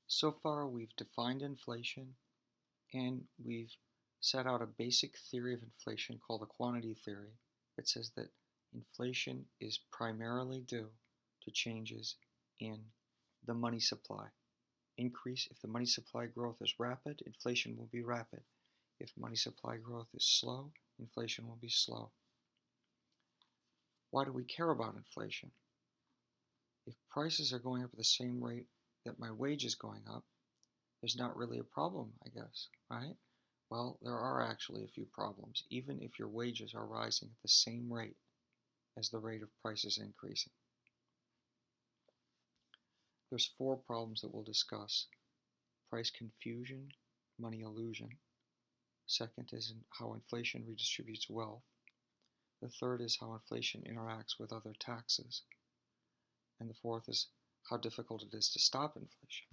So far, we've defined inflation and we've set out a basic theory of inflation called the quantity theory that says that inflation is primarily due to changes in the money supply. If the money supply growth is rapid, inflation will be rapid. If money supply growth is slow, inflation will be slow. Why do we care about inflation? If prices are going up at the same rate that my wage is going up, there's not really a problem, I guess, right? Well, there are actually a few problems, even if your wages are rising at the same rate as the rate of prices increasing. There's 4 problems that we'll discuss: price confusion, money illusion. Second is how inflation redistributes wealth. The third is how inflation interacts with other taxes. And the fourth is how difficult it is to stop inflation.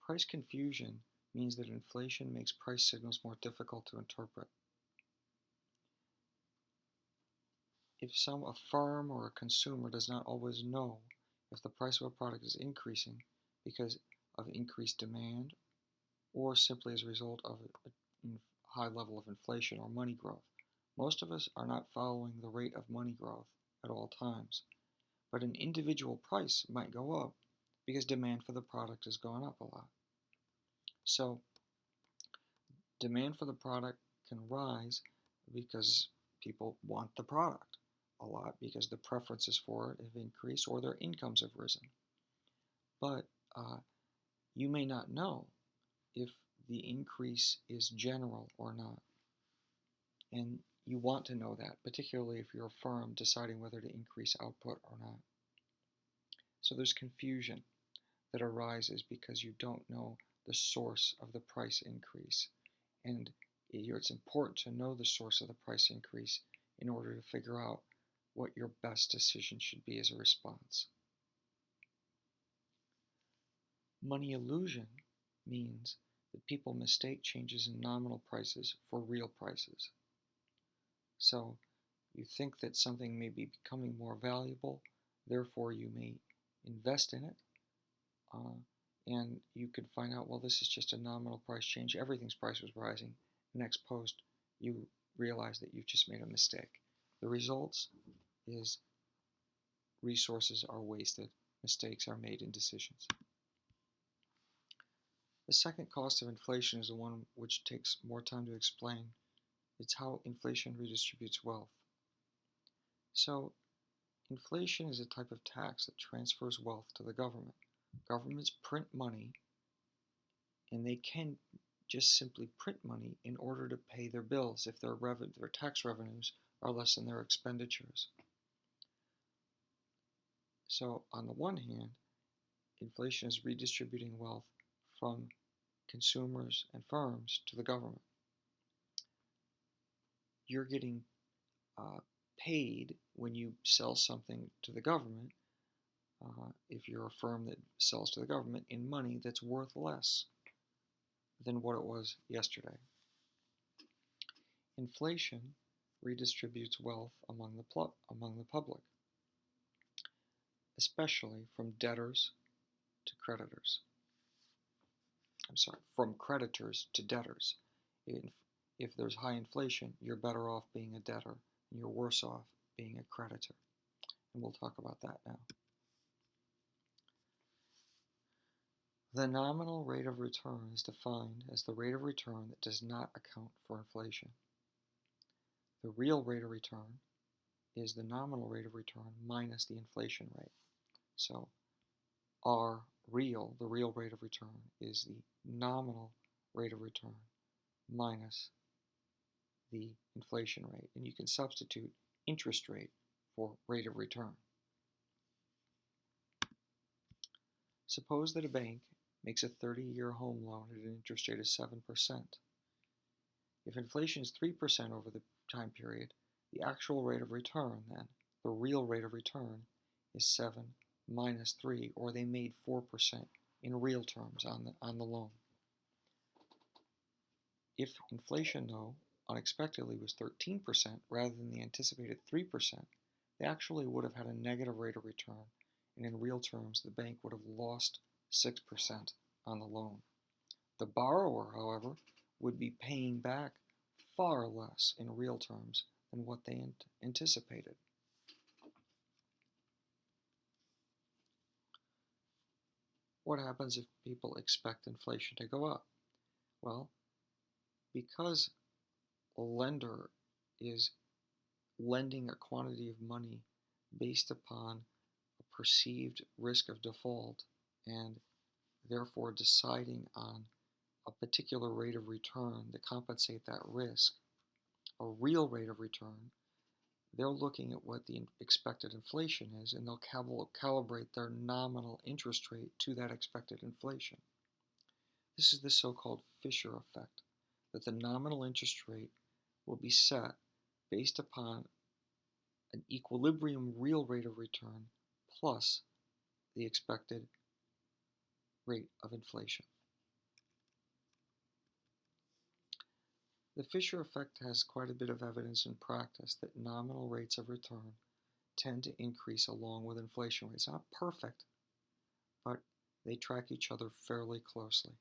Price confusion means that inflation makes price signals more difficult to interpret. If a firm or a consumer does not always know if the price of a product is increasing because of increased demand or simply as a result of a high level of inflation or money growth. Most of us are not following the rate of money growth at all times, but an individual price might go up because demand for the product has gone up a lot. So demand for the product can rise because people want the product a lot because the preferences for it have increased or their incomes have risen. But you may not know if the increase is general or not. And you want to know that, particularly if you're a firm deciding whether to increase output or not. So there's confusion that arises because you don't know the source of the price increase. And it's important to know the source of the price increase in order to figure out what your best decision should be as a response. Money illusion means that people mistake changes in nominal prices for real prices. So you think that something may be becoming more valuable, therefore you may invest in it, and you could find out, well, this is just a nominal price change, everything's price was rising. Next post, you realize that you've just made a mistake. The results is resources are wasted, mistakes are made in decisions. The second cost of inflation is the one which takes more time to explain. It's how inflation redistributes wealth. So, inflation is a type of tax that transfers wealth to the government. Governments print money, and they can just simply print money in order to pay their bills if their tax revenues are less than their expenditures. So, on the one hand, inflation is redistributing wealth from consumers and firms to the government. You're getting paid when you sell something to the government, if you're a firm that sells to the government, in money that's worth less than what it was yesterday. Inflation redistributes wealth among the public, especially from debtors to creditors. From creditors to debtors. If there's high inflation, you're better off being a debtor, and you're worse off being a creditor. And we'll talk about that now. The nominal rate of return is defined as the rate of return that does not account for inflation. The real rate of return is the nominal rate of return minus the inflation rate. So the real rate of return is the nominal rate of return minus the inflation rate. And you can substitute interest rate for rate of return. Suppose that a bank makes a 30-year home loan at an interest rate of 7%. If inflation is 3% over the time period, the actual rate of return then, the real rate of return, is 7 minus 3, or they made 4% in real terms on the loan. If inflation, though, unexpectedly was 13% rather than the anticipated 3%, they actually would have had a negative rate of return and in real terms, the bank would have lost 6% on the loan. The borrower, however, would be paying back far less in real terms than what they anticipated. What happens if people expect inflation to go up? Well, because a lender is lending a quantity of money based upon a perceived risk of default and therefore deciding on a particular rate of return to compensate that risk, a real rate of return, they're looking at what the expected inflation is and they'll calibrate their nominal interest rate to that expected inflation. This is the so-called Fisher effect, that the nominal interest rate will be set based upon an equilibrium real rate of return plus the expected rate of inflation. The Fisher effect has quite a bit of evidence in practice that nominal rates of return tend to increase along with inflation rates. Not perfect, but they track each other fairly closely.